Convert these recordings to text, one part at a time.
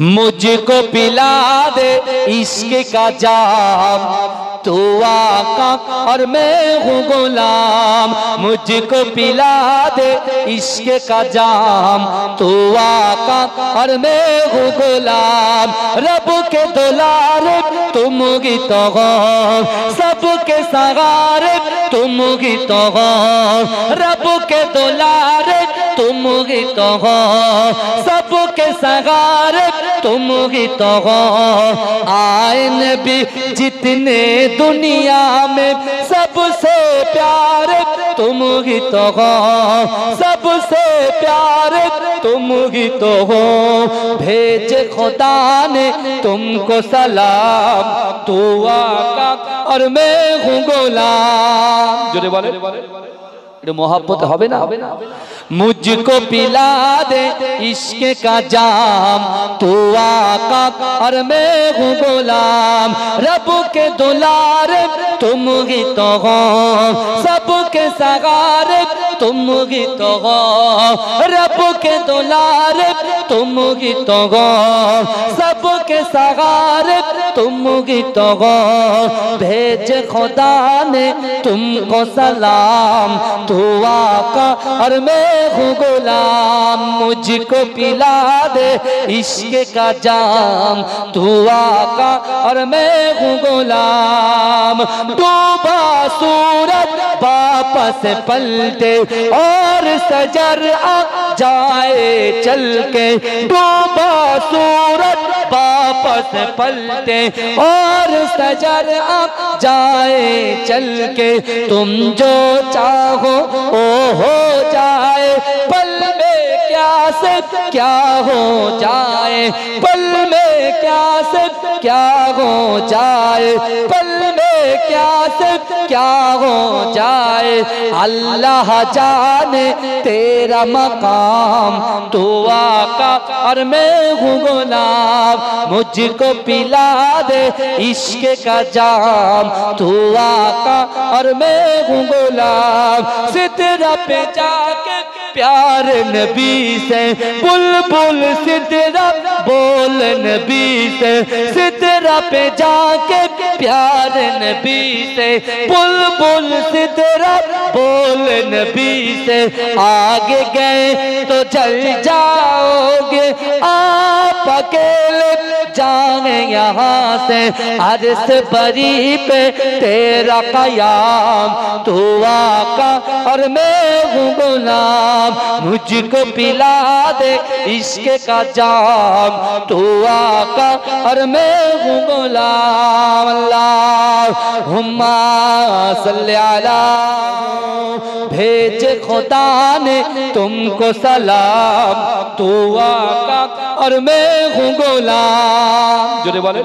मुझको पिला दे इश्क का जाम, तू आका और मैं हूँ गुलाम। मुझको पिला दे इश्क का जाम, तू आका और मैं हूँ गुलाम। रब के दुलारे तुम ही तो हो, सबके सहारे तुम ही तो हो। रब के दुलारे तुम ही तो हो, सबके सहारे तुम ही तो हो। आए नबी जितने दुनिया में सबसे प्यारे तुम ही तो हो, सबसे प्यारे तुम ही तो हो। भेजे खुदा ने तुमको सलाम, तू आका और मैं हूँ गुलाम। जोरे बोले मोहब्बत হবে না? मुझको पिला दे इश्क का जाम, तू आका और मैं हूँ गुलाम। रब के दुलारे तुम ही तो हो, सबके सहारे तुम ही तो हो। रब के दुलारे तुम ही तो हो, सबके सहारे तुम ही तो हो। भेज खुदा ने तुमको सलाम, तू आका और मैं हूँ गुलाम। मुझको पिला दे इश्क का जाम, तू आका और मैं हूँ गुलाम। डूबा सूरज वापस पलटे और सजर आ जाए चल के। डूबा सूरज वापस पलटे और सजर आ जाए चल के। तुम जो चाहो ओ हो जाए, पल में क्या से क्या हो जाए, पल में क्या से क्या हो जाए, पल में क्या से क्या हो जाए। अल्लाह जाने तेरा मकाम, तू आका और मैं हूँ गुलाम। मुझको पिला दे इश्क का जाम, तू आका और मैं हूँ गुलाम। सिदरा पे जाके प्यार नबी से, बुलबुल सिदरा बोल नबी से। सिदरा पे जाके प्यार नबी से, बुलबुल सिदरा बोल नबी से। आगे गए तो जल जाओगे आप अकेले, जाए यहाँ से अर्श बरी पे तेरा कयाम। तू आका और मैं हूँ गुलाम। मुझको पिला दे इश्क का जाम, तू आका और मैं हूँ गुलाम। अल्लाहुम्मा सल्ली अला, भेजे खुदा ने तुमको सलाम, तू आका और मैं हूँ गुलाम। जोरे बोले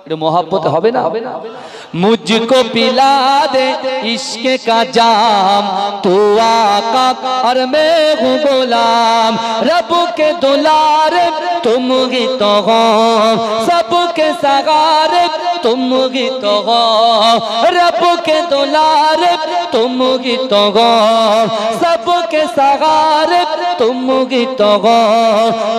मोहब्बत হবে না? मुझको पिला दे इश्क का जाम, तू आका और मैं हूँ गुलाम। रब के दुलारे तुम ही तो हो, सबके सहारे तुम ही तो हो। रब के दुलारे तुम ही तो हो, सबके सहारे तुम ही तो हो।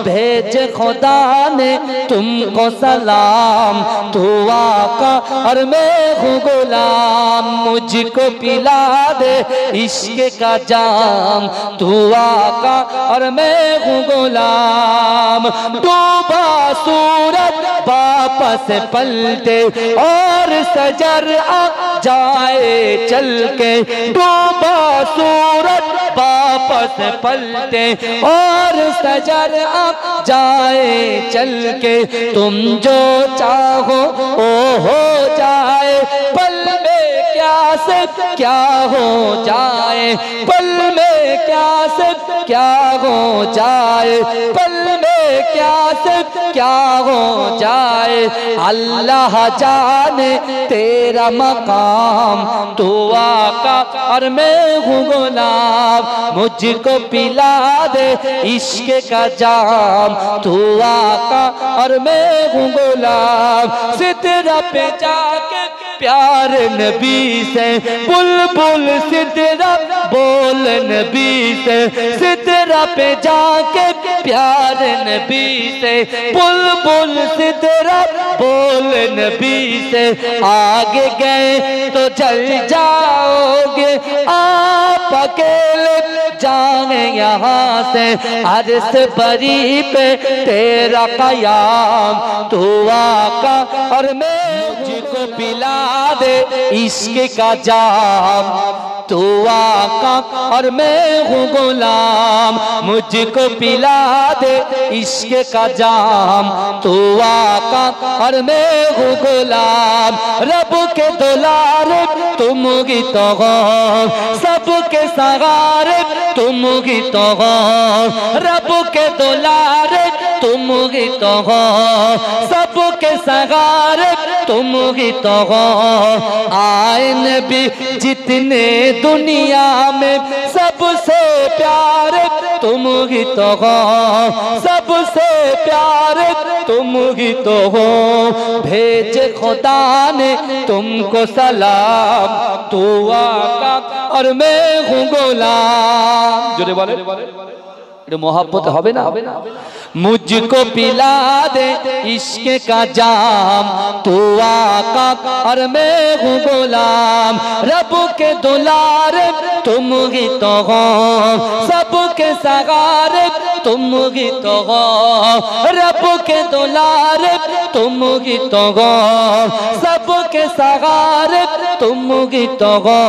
भेज खुदा ने तुमको सलाम, तू आका और मैं हूँ गुलाम। मुझको पिला दे इश्क का जाम, तू आका और मैं हूँ गुलाम। डूबा सूरज वापस पलटे और सजर आ जाए चल के। डूबा सूरज वापस पलटे और सजर आ जाए चल के। तुम जो चाहो ओ हो जाए, पल में क्या से क्या हो जाए, पल में क्या से क्या हो जाए, पल में क्या से क्या हो जाए। अल्लाह जाने तेरा मकाम, तू आका और मैं हूँ गुलाम। मुझको पिला दे इश्क का जाम, तू आका और मैं हूँ गुलाम। सिदरा पे जाके प्यार नबी से, बुलबुल सिदरा बोल नबी से, सिदरा पे जाके प्यार नबी से, बुलबुल सिदरा बोल नबी से। आगे गए तो जल जाओगे आप अकेले, जाने यहाँ से अर्श बरी पे तेरा कयाम। तू आका और मैं मुझको पिला दे इश्क का जाम। तू आका और मैं हूँ गुलाम, मुझको पिला दे इश्क का जाम। तू आका और मैं हूँ गुलाम। रब के दुलारे तुम ही तो हो, सबके सहारे तुम ही तो हो। रब के दुलारे तुम ही तो हो, सबके सहारे तुम ही तो हो। आए नबी जितने दुनिया में, सबसे प्यारे तुम ही तो हो, सबसे प्यारे तुम ही तो हो। भेजे खुदा ने तुमको सलाम, तू आका और मैं हूँ गुलाम। जोरे बोले मोहब्बत হবে না? मुझको पिला दे इश्क का जाम। तू आका और मैं हूँ गुलाम। रब के दुलारे तुम ही तो हो, सबके सहारे तुम ही तो हो। रब के दुलारे तुम ही तो हो, सबके सहारे तुम ही तो हो।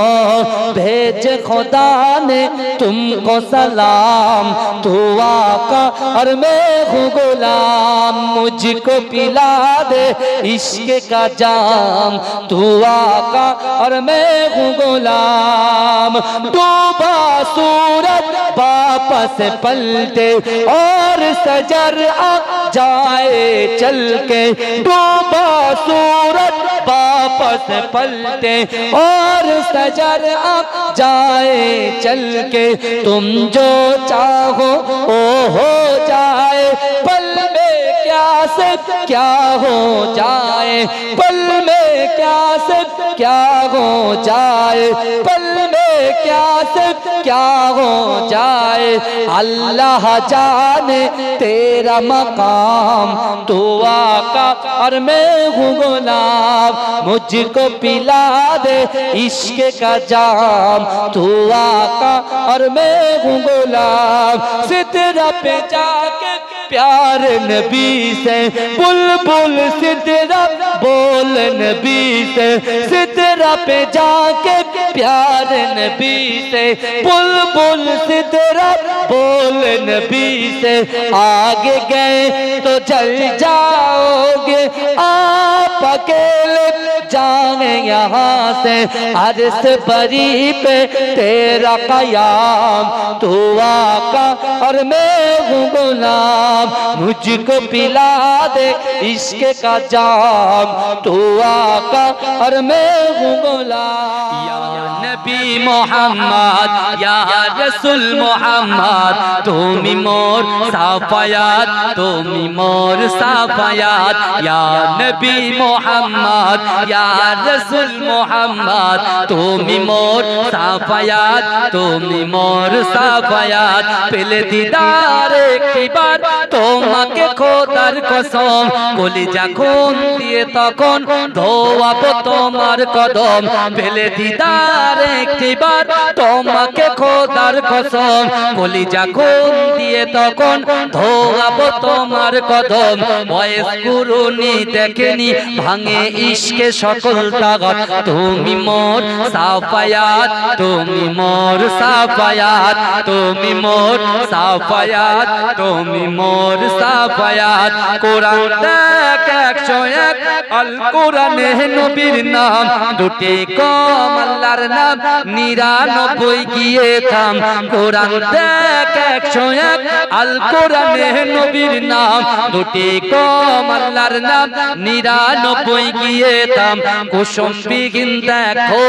भेज खुदा ने तुमको सलाम, तू आका और मैं हूँ गुलाम। मुझको पिला दे इश्क का जाम। तू आका और मैं हूँ गुलाम। डूबा सूरज वापस पलटे और सजर आ जाए चल के। डूबा सूरज वापस पलटे और सजर आ जाए चल के। तुम जो चाहो ओ हो जाए, पल में क्या से क्या हो जाए, पल में क्या से क्या हो जाए, पल में क्या से क्या हो जाए। अल्लाह जाने तेरा मकाम, तू आका और मैं हूँ गुलाम। मुझको पिला दे इश्क का जाम। तू आका और मैं हूँ गुलाम। सिदरा पे जाके प्यार नबी से, बुलबुल सिदरा बोल नबी से, सिदरा पे जाके प्यार नबी से, बुलबुल सिदरा बोल नबी से। आगे गए तो जल जाओगे आप अकेले, जाने यहाँ से अर्श बरी पे तेरा कयाम। तू आका और मैं हूँ गुलाम। मुझको पिला दे इश्क का जाम। तू आका और मैं हूँ गुलाम। या नबी मोहम्मद या रसूल मोहम्मद, तुमी मोर साफायात, तुमी मोर साफायात। या नबी मोहम्मद या रसूल मोहम्मद, तुमी मोर साफायात, तुमी मोर साफायात। पेले दीदार एक बार তোমাকে খোদার কসম, কলিজা খুন দিয়ে তখন ধোয়াবো তোমার কদম। পেলে দিদার একটিবার তোমাকে খোদার কসম, কলিজা খুন দিয়ে তখন ধোয়াবো তোমার কদম। বয়স কুরুনি দেখেনি ভাঙে ইশকে সকল তাগত, তুমি মোর সাফায়াত, তুমি মোর সাফায়াত, তুমি মোর সাফায়াত, তুমি মোর সাফায়াত। কোরআন দেখ 101 আল কোরআনে নবীর নাম, দুটি কম আল্লাহর নাম 99 গিয়ে থাম। কোরআন দেখ 101 আল কোরআনে নবীর নাম, দুটি কম আল্লাহর নাম 99 গিয়ে থাম। কুসুম বিহীন দেখো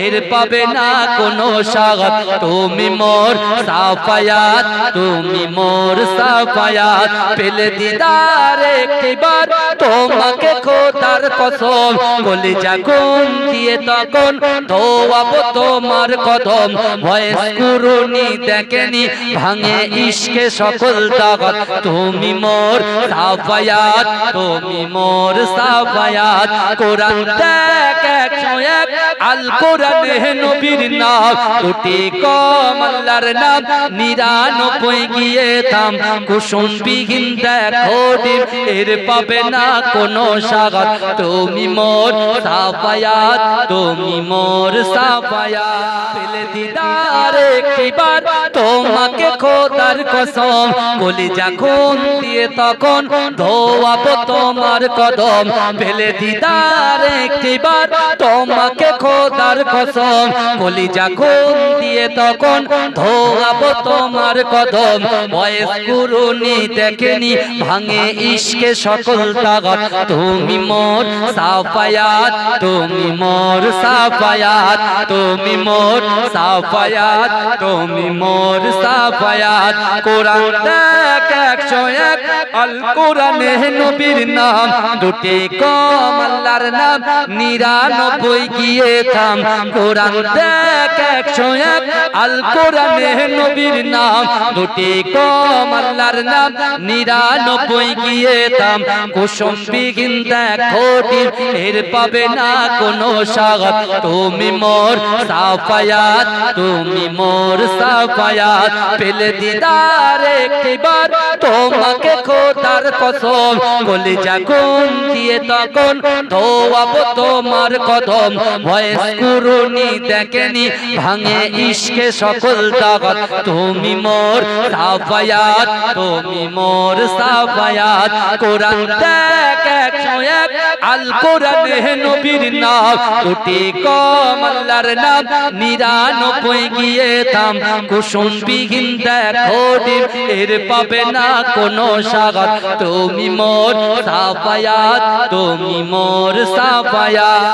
এর পাবে না কোনো স্বাগত, তুমি মোর সাফায়াত, তুমি মোর সাফায়াত। পেলে দিদার একবার তোমাকে খোদার কসম কলিজা গুন দিয়ে তখন ধোয়াবো তোমার কদম ভয়েস কুরুনি দেখেনি ভাঙে ইশকে সকল তাগত তুমি মোর সাফায়াত তুমি মোর সাফায়াত কোরআন দেখ 101 আল কোরআনে নবীর নাম দুটি কম আল্লাহর নাম 99 গিয়ে থাম কুসুম বিহীন দেখো ডিম এর পাবে না কোনো স্বাগত তুমি মোর সাফায়াত তুমি মোর সাফায়াত পেলে দিদার একটিবার তোমাকে খোদার কসম কলিজা খুন দিয়ে তখন ধোয়াবো তোমার কদম পেলে দিদার একটিবার তোমাকে খোদার কসম কলিজা খুন দিয়ে তখন ধোয়াবো তোমার কদম বয়স কুরুনি দেখেনি ভাঙে ইশকে সকল তাগত তুমি মোর সাফায়াত তুমি মোর সাফায়াত তুমি মোর সাফায়াত তুমি মোর সাফায়াত কোরআন দেখ 101 আল কোরআনে নবীর নাম দুটি কম আল্লাহর নাম 99 গিয়ে থাম কোরআন দেখ 101 আল কোরআনে নবীর নাম দুটি কম আল্লাহর নাম 99 গিয়ে থাম কুসুম বিহীন দেখো ডিম এর পাবে না কোনো স্বাগত তুমি মোর সাফায়াত তুমি মোর সাফায়াত পেলে দিদার একটিবার তোমাকে খোদার কসম কলিজা গুন দিয়ে তখন ধোয়াবো তোমার কদম ভয়েস কুরুনি দেখেনি ভাঙে ইশকে সকল তাগত তুমি মোর সাফায়াত তুমি মোর সাফায়াত কোরআন দেখ 101 আল কোরআনে নবীর নাম দুটি কম আল্লাহর নাম 99 গিয়ে থাম কুসুম বিহীন দেখো ডিম এর পাবে না কোনো স্বাগত তুমি মোর সাফায়াত তুমি মোর সাফায়াত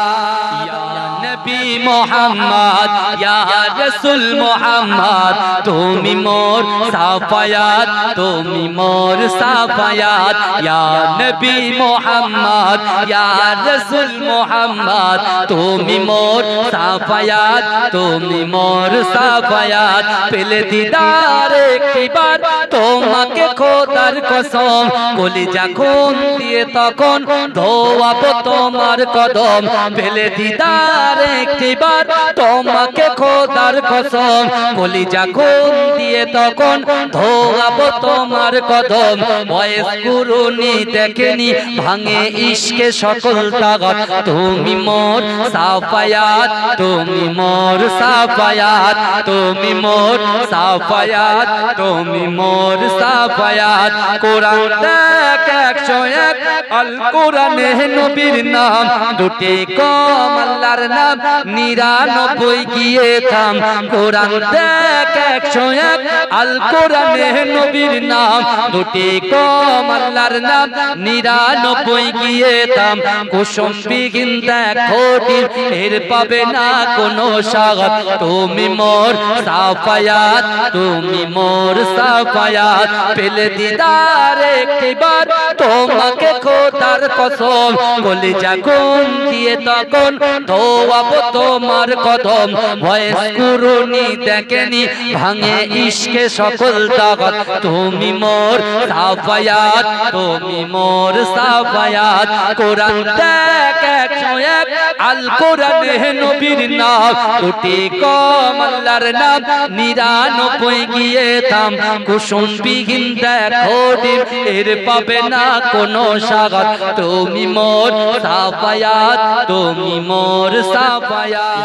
নবী মোহাম্মদ ইয়া রাসূল মোহাম্মদ তুমি মোর সাফায়াত তুমি মোর সাফায়াত ইয়া নবী মোহাম্মদ ইয়া রাসূল মোহাম্মদ তুমি মোর সাফায়াত তুমি মোর সাফায়াত পেলে দিদার একটিবার তোমাকে খোদার কসম কলিজা খুন দিয়ে তখন ধোয়াবো তোমার কদম পেলে দিদার একটিবার তোমাকে খোদার কসম কলিজা খুন দিয়ে তখন ধোয়াবো তোমার কদম বয়স কুরুনি দেখেনি ভাঙে ইশকে সকল তাগত তুমি মোর সাফায়াত তুমি মোর সাফায়াত তুমি মোর সাফায়াত তুমি মোর সাফায়াত কোরআন দেখ 101 আল কোরআনে নবীর নাম দুটি কম আল্লাহর নাম 99 গিয়ে থাম কোরআন দেখ 101 আল কোরআনে নবীর নাম দুটি কম আল্লাহর নাম 99 গিয়ে থাম কুসুম বিহীন দেখো ডিম এর পাবে না কোনো স্বাগত তুমি মোর সাফায়াত তুমি মোর সাফায়াত পেলে দিদার একটিবার তোমাকে খোদার কসম কলিজা গুন দিয়ে তখন ধোয়াবো তোমার কদম ভয়েস কুরুনি দেখেনি ভাঙে ইশকে সকল তাগত তুমি মোর সাফায়াত তুমি মোর সাফায়াত কোরআন দেখ 101 আল কোরআনে নবীর নাম দুটি কম আল্লাহর নাম 99 গিয়ে থাম কুসুম বিহীন দেখো ডিম এর পাবে না কোনো স্বাগত তুমি মোর সাফায়াত তুমি মোর সাফায়াত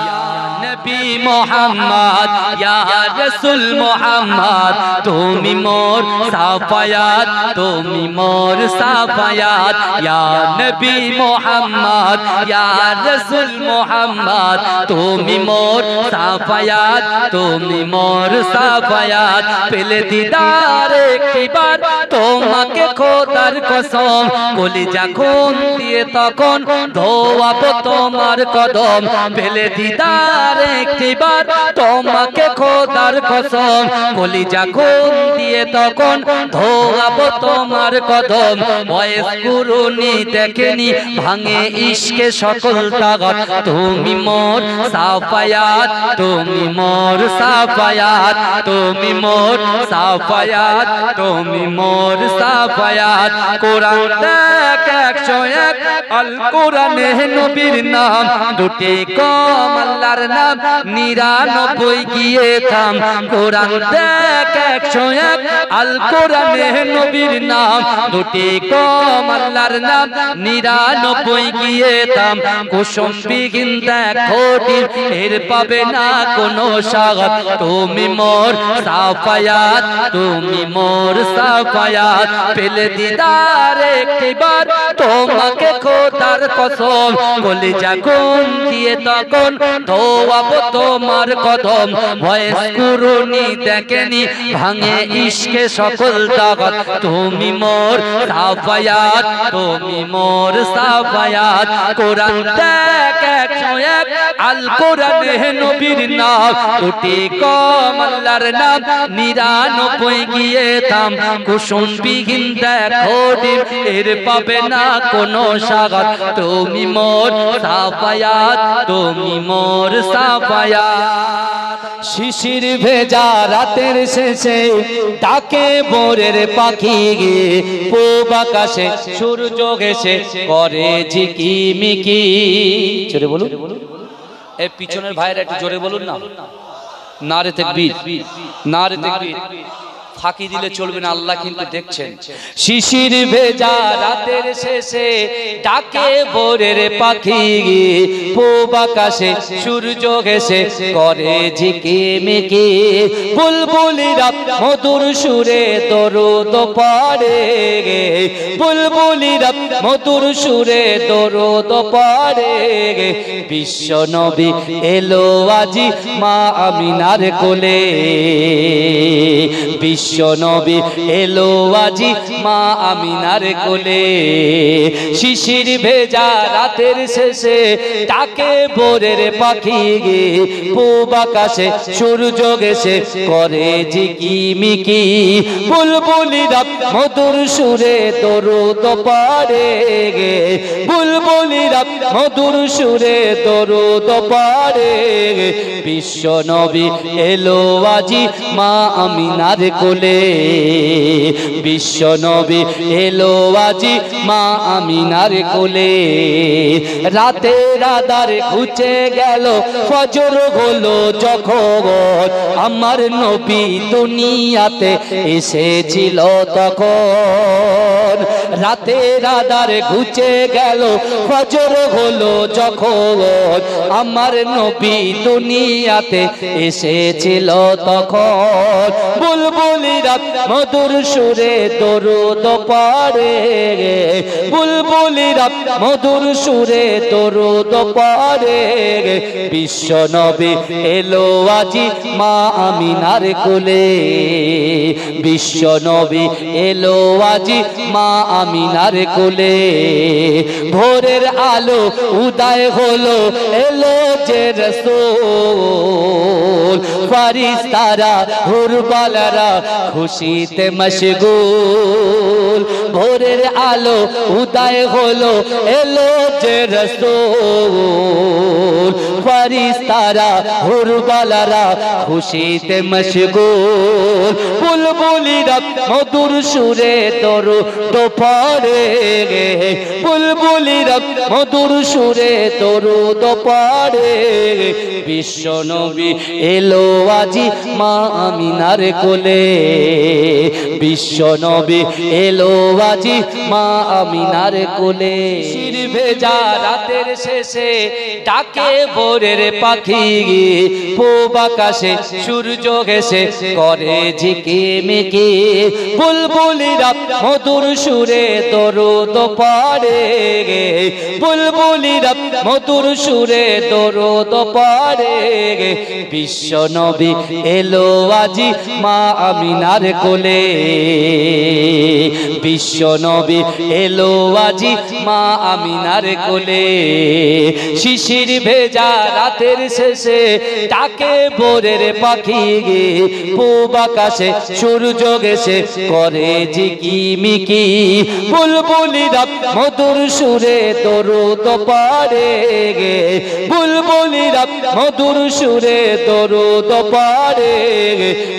নবী মোহাম্মদ ইয়া রাসূল মোহাম্মদ তুমি মোর সাফায়াত তুমি মোর সাফায়াত ইয়া নবী মোহাম্মদ ইয়া রাসূল মোহাম্মদ তুমি মোর সাফায়াত তুমি মোর সাফায়াত পেলে দিদার একটিবার তোমাকে খোদার কসম কলিজা খুন দিয়ে তখন ধোয়াবো তোমার কদম পেলে দিদার একটিবার তোমাকে খোদার কসম কলিজা খুন দিয়ে তখন ধোয়াবো তোমার কদম বয়স কুরুনি দেখেনি ভাঙে ইশকে সকল তাগত তুমি মোর সাফায়াত তুমি মোর সাফায়াত তুমি মোর সাফায়াত তুমি মোর সাফায়াত কোরআন দেখ 101 আল কোরআনে নবীর নাম দুটি কম আল্লাহর নাম 99 গিয়ে থাম কোরআন দেখ 101 আল কোরআনে নবীর নাম দুটি কম আল্লাহর নাম 99 গিয়ে থাম কুসুম বিগিন দেখো এর পাবে না কোনো স্বাগত তুমি মোর সাফায়াত তুমি মোর সাফায়াত পেলে দিদার একটিবার তোমাকে খোদার কসম কলিজা খুন দিয়ে তখন ধোয়াবো তোমার কদম ভয়েস কুরুনি দেখেনি ভাঙে ইশকে সকল তাগত তুমি মোর সাফায়াত তুমি মোর সাফায়াত কোরআন দেখ 101 আল কোরআনে নবীর নাম দুটি কম আল্লাহর নাম 99 গিয়ে থাম কুসুম বিগিন দেখো এর পাবে না কোনো স্বাগত তুমি মোর সাফায়াত তুমি মোর সাফায়াত শিশির ভেজা রাতের শেষে ডাকে ভোরের পাখি গিয়ে পূব আকাশে সূর্য ঘেঁষে করে ঝিকিমিকি জোরে বলুন এই পিছনের ভাইরা একটু জোরে বলুন না নারে তাকবীর নারে তাকবীর ফাঁকি দিলে চলবে না আল্লাহ কিন্তু দেখছেন শিশির ভেজা রাতের শেষে ডাকে ভোরের পাখি পূব আকাশে সূর্য ঘেঁষে করে ঝিকিমিকি বুলবুলিরা মধুর সুরে দরুদ পড়ে বুলবুলিরা মধুর সুরে দরুদ পড়ে বিশ্ব নবী এলো আজি মা আমিনার কোলে বিশ্ব নবী এলো আজি মা আমিনার কোলে শিশির ভেজা রাতের শেষে ডাকে ভোরের পাখি পূব আকাশে সূর্য ঘেঁষে করে ঝিকিমিকি বুলবুলিরা মধুর সুরে দরুদ পড়ে বুলবুলিরা মধুর সুরে দরুদ পড়ে বিশ্ব নবী এলো আজি মা আমিনার কোলে বিশ্ব নবী এলো আজি মা আমিনার কোলে রাতে রাদার ঘুচে গেল ফজর হলো যখন আমার নবী দুনিয়াতে এসেছিল তখন রাতে রাদার ঘুচে গেল ফজর হলো যখন আমার নবী দুনিয়াতে এসেছিল তখন বুলবুলিরা মধুর সুরে দরুদ পড়ে বুলবুলিরা মধুর সুরে দরুদ পড়ে বিশ্ব নবী এলো আজি মা আমিনার কোলে বিশ্ব নবী এলো আজি মা আমিনার কোলে ভোরের আলো উদয় হলো এলো যে রাসূল ফারিস্তারা হুরবালারা খুশিতে মশগুল ভোরের আলো উদয় হলো এলো যে রাসূল ফারিস্তারা হুরবালারা খুশিতে মশগুল বুলবুলিরা মধুর সুরে দরুদ পড়ে বুলবুলিরা মধুর সুরে দরুদ পড়ে বিশ্ব নবী এলো আজি মা আমিনার কোলে বিশ্ব নবী এলো আজি মা আমিনার কোলে শির ভেজা রাতের শেষে ডাকে ভোরের পাখি পূব আকাশে সূর্য ঘেঁষে করে ঝিকিমিকি বুলবুলিরা মধুর সুরে দরুদ দরুদ পড়ে বুলবুলিরা মধুর সুরে দরুদ পড়ে বিশ্ব নবী এলো আজি মা আমিনার কোলে বিশ্ব নবী এলো আজি মা আমিনার কোলে শিশির ভেজা রাতের শেষে ডাকে ভোরের পাখি গে পূব আকাশে সূর্য গেছে করে ঝিকিমিকি বুলবুলিরা মধুর সুরে দরুদ পড়ে গে বুলবুলিরা মধুর সুরে দরুদ পড়ে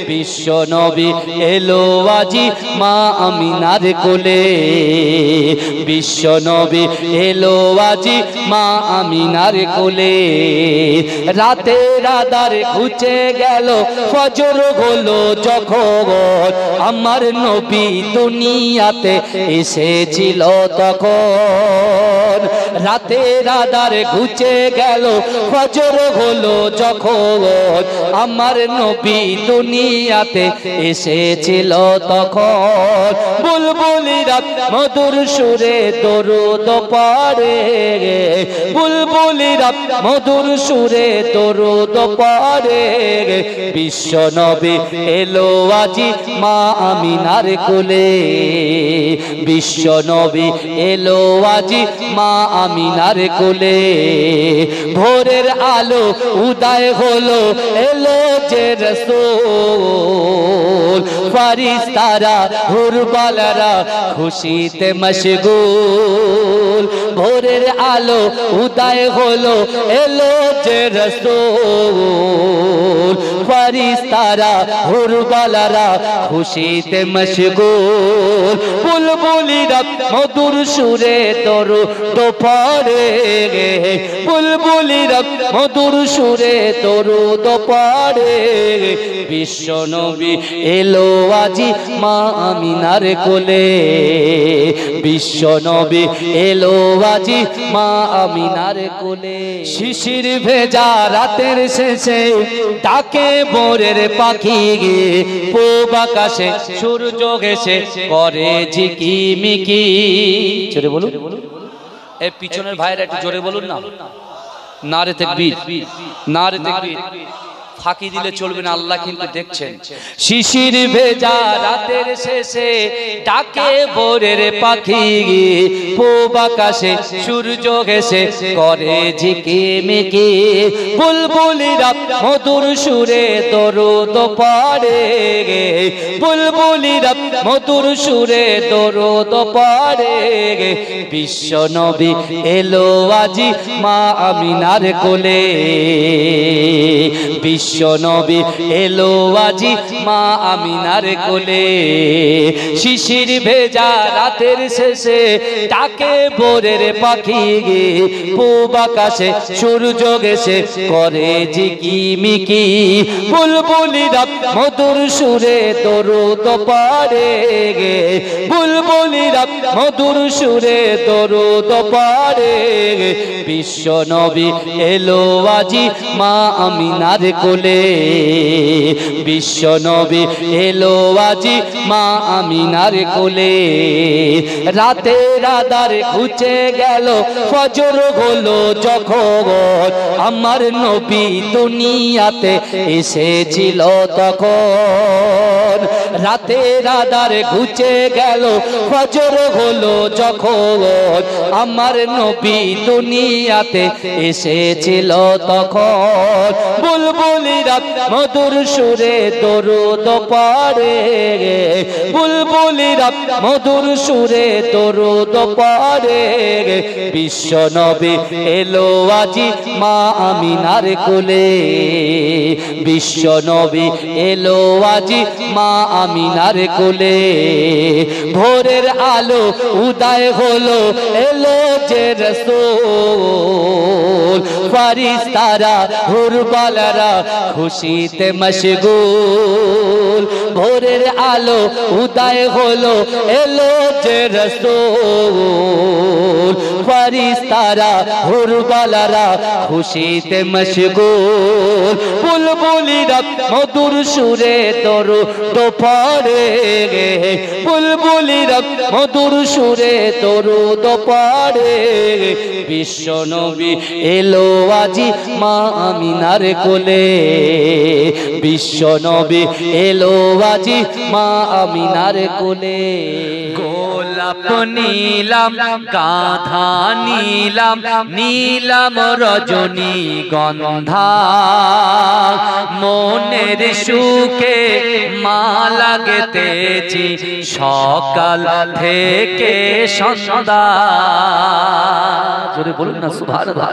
বিশ্ব নবী এলো আজি মা আমিনার কোলে বিশ্ব নবী এলো আজি মা আমিনার কোলে রাতের আঁধার ঘুচে গেল ফজর হলো যখন আমার নবী দুনিয়াতে এসেছিল তখন রাতের আঁধার ঘুচে গেল ফজর হলো যখন আমার নবী দুনিয়াতে এসেছিল তখন বুলবুলিরা মধুর সুরে দরুদ পড়ে বুলবুলিরা মধুর সুরে দরুদ পড়ে বিশ্ব নবী এলো আজি মা আমিনার কোলে বিশ্ব নবী এলো আজি মা আমিনার কোলে ভোরের আলো উদয় হলো এলো যে রাসূল ফারিস্তারা হুরবালারা খুশিতে মশগুল ভোরের আলো উদয় হলো এলো যে রাসূল ফারিস্তারা হুরবালারা খুশিতে মশগুল বুলবুলিরা মধুর সুরে দরুদ পড়ে বুলবুলিরা মধুর সুরে দরুদ পড়ে বিশ্ব নবী এলো আজি মা আমিনার কোলে বিশ্ব নবী এলো আজি মা আমিনার কোলে শিশির ভেজা রাতের শেষে ডাকে ভোরের পাখি গে পূব আকাশে সূর্য গেছে করে ঝিকিমিকি জোরে বলুন এই পিছনের ভাইরা একটু জোরে বলুন না নারে তাকবীর নারে তাকবীর ফাঁকি দিলে চলবে না আল্লাহ কিন্তু দেখছেন শিশির ভেজা রাতের শেষে ডাকে ভোরের পাখি পূব আকাশে সূর্য গেছে করে ঝিকিমিকি বুলবুলিরা মধুর সুরে দরুদ পড়ে বুলবুলিরা মধুর সুরে দরুদ পড়ে বিশ্ব নবী এলো আজি মা আমিনার কোলে বিশ্ব নবী এলো আজি মা আমিনার কোলে শিশির ভেজা রাতের শেষে ডাকে ভোরের পাখি গে পূব আকাশে সূর্য গেছে করে ঝিকিমিকি বুলবুলিরা মধুর সুরে দরুদ পড়ে গে বুলবুলিরা মধুর সুরে দরুদ পড়ে বিশ্ব নবী এলো আজি মা আমিনার কোলে বিশ্ব নবী এলো আজি মা আমিনার কোলে রাতের আঁধার ঘুচে গেল ফজর হলো যখন আমার নবী দুনিয়াতে এসেছিল তখন রাতের আঁধার ঘুচে গেল ফজর হলো যখন আমার নবী দুনিয়াতে এসেছিল তখন বুলবুলিরা মধুর সুরে দরুদ পড়ে বুলবুলিরা মধুর সুরে দরুদ পড়ে বিশ্ব নবী এলো আজি মা আমিনার কোলে বিশ্ব নবী এলো আজি মা আমিনার কোলে ভোরের আলো উদয় হলো এলো যে রাসূল ফারিস্তারা হুরবালারা খুশিতে মশগুল ভোরের আলো উদয় হলো এলো যে রাসূল ফারিস্তারা হুরবালারা খুশিতে মশগুল বুলবুলিরা মধুর সুরে দরুদ পড়ে বুলবুলিরা মধুর সুরে দরুদ পড়ে বিশ্ব নবী এলো আজি মা আমিনার কোলে বিশ্ব নবী এলো আজি মা আমিনার কোলে গোলাপ নীলাম গাধা নীলাম নীলাম রজনী গন্ধা মনের সুখে মালা গেতেছি সকাল থেকে সন্ধ্যা জোরে বলুন না সুবহানাল্লাহ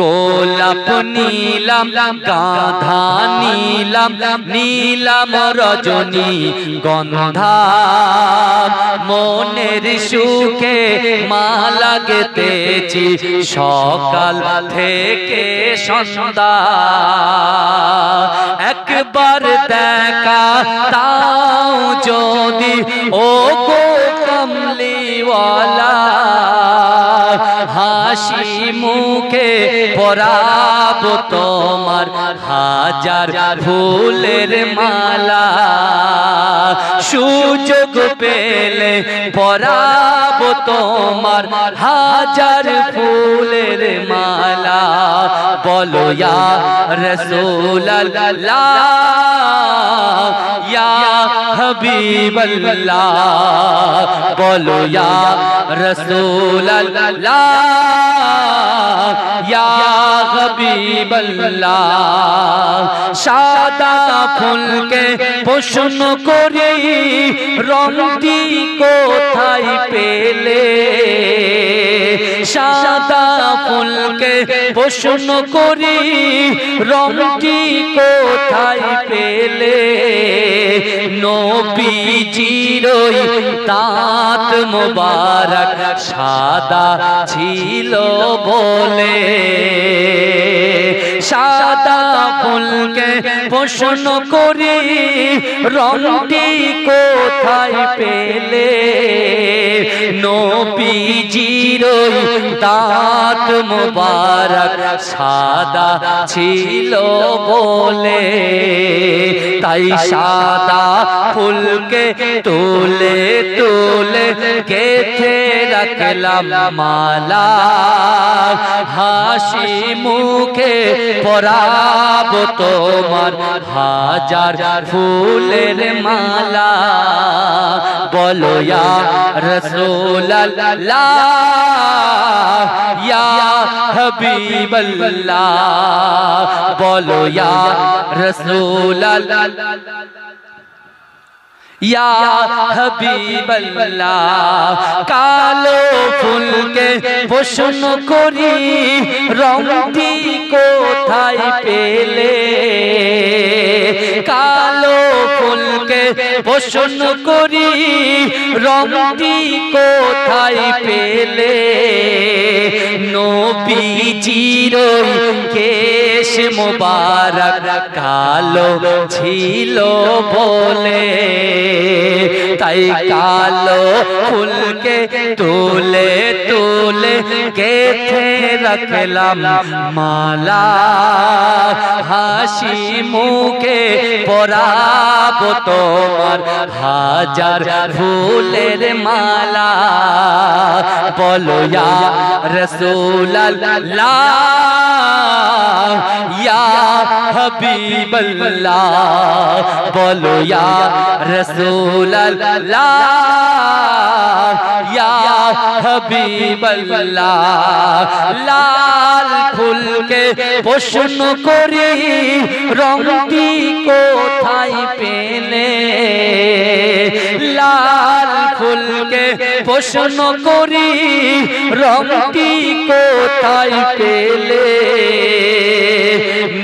গোলাপ নীলাম গাধা নীলাম নীলাম রজনী গন্ধা মনের সুখে মালা গেতেছি সকাল থেকে সন্ধ্যা একবার দেখা তাও যদি ও গো কমলিওয়ালা হাসি মুখে পরাব তোমার হাজার ফুলের মালা সুযোগ পেলে পরাব তোমার হাজার ফুলের মালা বলো ইয়া রাসূলুল্লাহ ইয়া হাবিবাল্লাহ বলো ইয়া রাসূলুল্লাহ ইয়া হাবিবাল্লাহ সাদা ফুলকে প্রশ্ন করি রংটি কোথায় পেলে সাদা ফুলকে প্রশ্ন করি রংটি কোথায় পেলে নবীজির দাঁত মোবারক সাদা ছিল বলে সাদা ফুলকে প্রশ্ন করি রংটি কোথায় পেলে নবীজির দাঁত মোবারক সাদা ছিল বলে তাই সাদা ফুলকে তুলে তুলে গেথে রাখলাম মালা হাসি মুখে পরাব তোমার হাজার ফুলের মালা বলো ইয়া রাসূলুল্লাহ ইয়া হাবিবাল্লাহ বলো ইয়া রাসূলুল্লাহ ইয়া হাবিবাল্লাহ কালো ফুলকে প্রশ্ন করি রংটি কোথায় পেলে কালো ফুলকে প্রশ্ন করি রংটি কোথায় পেলে নবীজির কেশ মোবারক কালো ছিল বলে তাই কালো ফুলকে তুলে তুলে গেথে রাখলাম মালা হাসি মুখে পরাব তোমার হাজার ফুলের মালা বলো ইয়া রাসূলুল্লাহ ইয়া হাবিবাল্লাহ বলো ইয়া রাসূলুল্লাহ ইয়া হাবিবাল্লাহ লাল ফুলকে প্রশ্ন করি রংটি কোথায় পেলে লাল ফুলকে প্রশ্ন করি রংটি কোথায় পেলে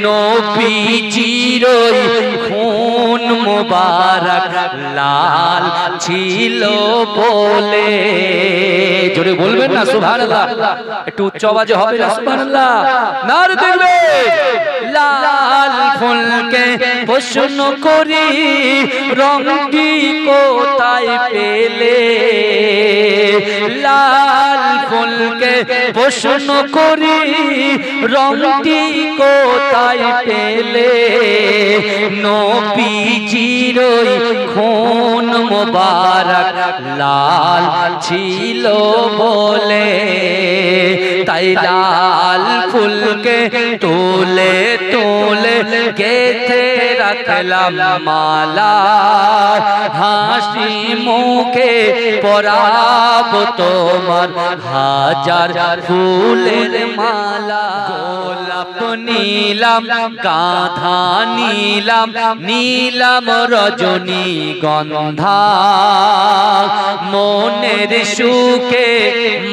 নবীজির খুন মোবারক লাল ছিল বলে জোরে বলবেন না সুবহানাল্লাহ একটু উচ্চ আওয়াজে হবে না সুবহানাল্লাহ নারে তাকবীর লাল ফুলকে প্রশ্ন করি রংটি কোথায় পেলে লাল ফুলকে প্রশ্ন করি রংটি কোথায় পেলে নবীজির খুন মোবারক লাল ছিল বলে তাই লাল ফুলকে তুলে তুলে গেথে রাখলাম মালা হাসি মুখে পরাব তোমার হাজার ফুলের মালা গোলাপ নীলাম গাঁথা নীলাম নীলাম রজনী গন্ধা মনের সুখে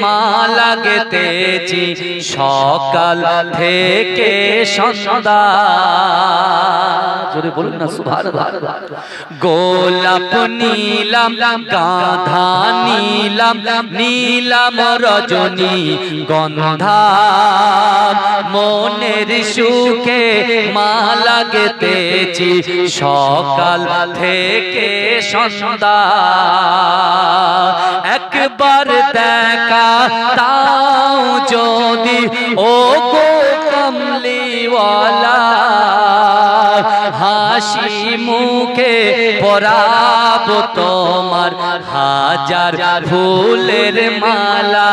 মালা গেতেছি সকাল থেকে সন্ধ্যা জোরে বলুন না সুবহানাল্লাহ গোলাপ নীলাম গাঁথা নীলাম নীলাম রজনী গন্ধা মনের সুখে মালা গেতেছি সকাল থেকে সন্ধ্যা একবার দেখা তাও যদি ও গো কমলিওয়ালা হাসি মুখে পরাব তোমার হাজার ফুলের মালা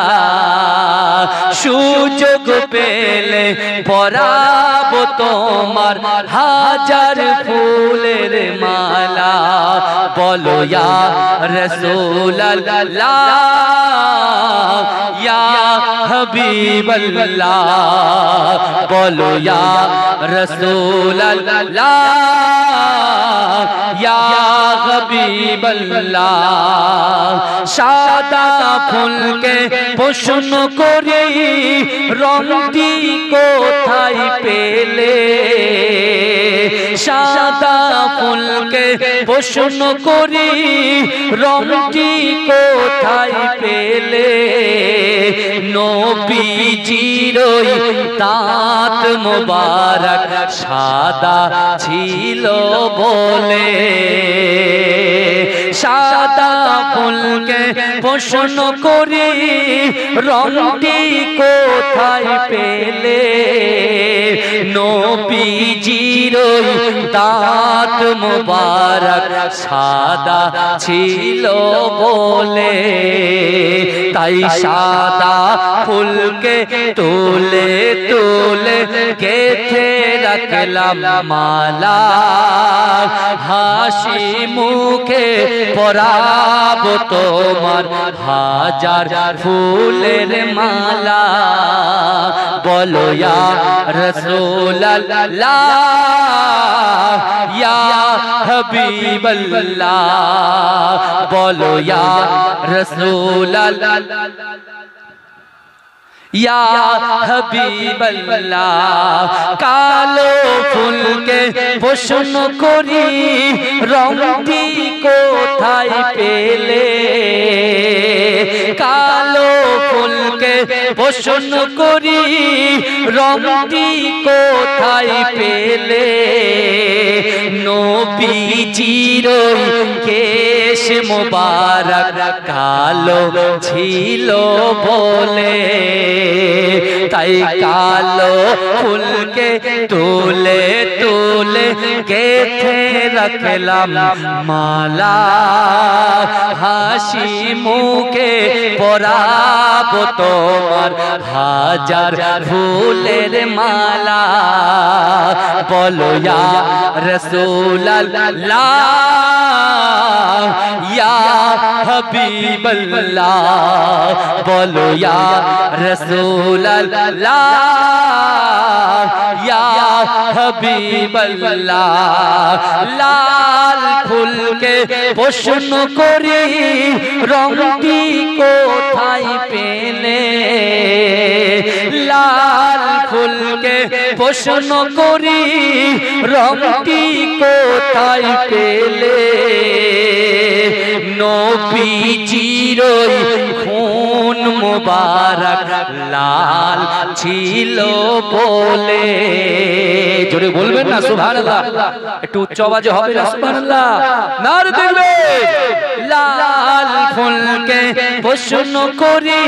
সুযোগ পেলে পরাব তোমার হাজার ফুলের মালা বলো ইয়া রাসূলুল্লাহ ইয়া হাবিবাল্লাহ বলো ইয়া রাসূলুল্লাহ ইয়া হাবিবাল্লাহ সাদা ফুলকে প্রশ্ন করি রংটি কোথায় পেলে সাদা ফুলকে প্রশ্ন করি রংটি কোথায় পেলে নবীজির দাঁত মোবারক সাদা ছিল বলে সাদা ফুলকে প্রশ্ন করি রংটি কোথায় পেলে নবীজির দাঁত মোবারক সাদা ছিল বলে তাই সাদা ফুলকে তুলে তুলে গেথে রাখলাম মালা হাসি মুখে পরাব তোমার হাজার ফুলের মালা বলো ইয়া রাসূলুল্লাহ ইয়া হাবিবাল্লাহ বলো ইয়া রাসূলুল্লাহ ইয়া হাবিবাল্লাহ কালো ফুলকে প্রশ্ন করি রংটি কোথায় পেলে কালো ফুলকে প্রশ্ন করি রংটি কোথায় পেলে নবীজির কেশ মোবারক কালো ছিল বলে তাই কালো ফুলকে তুলে তুলে গেথে রাখলাম মালা হাসি মুখে পরাব তোমার হাজার ফুলের মালা বলো ইয়া রাসূলুল্লাহ ইয়া হাবিবাল্লাহ বলো ইয়া রাসূলুল্লাহ ইয়া হাবিবাল্লাহ লাল ফুলকে প্রশ্ন করি রংটি কোথায় পেলে লাল ফুলকে প্রশ্ন করি রংটি কোথায় কোথায় পেলে নবীজির খুন মোবারক লাল ছিল বলে। জোরে বলবেন না সুবহানাল্লাহ, একটু উচ্চ আওয়াজে হবে না সুবহানাল্লাহ। নারে দেখবে লাল ফুলকে প্রশ্ন করি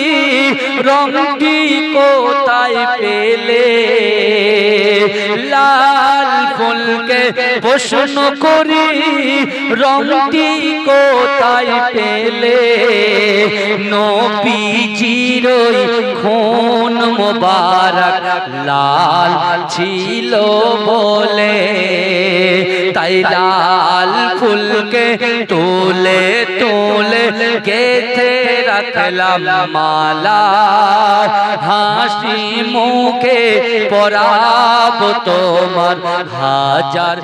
রংটি কোথায় পেলে, লাল ফুলকে প্রশ্ন করি রংটি কোথায় পেলে নবীজির খুন মোবারক লাল ছিল বলে। তাই লাল ফুলকে তুলে তুলে গেথে রাখলাম মালা, হাসি মুখে পরাব তোমার হাজার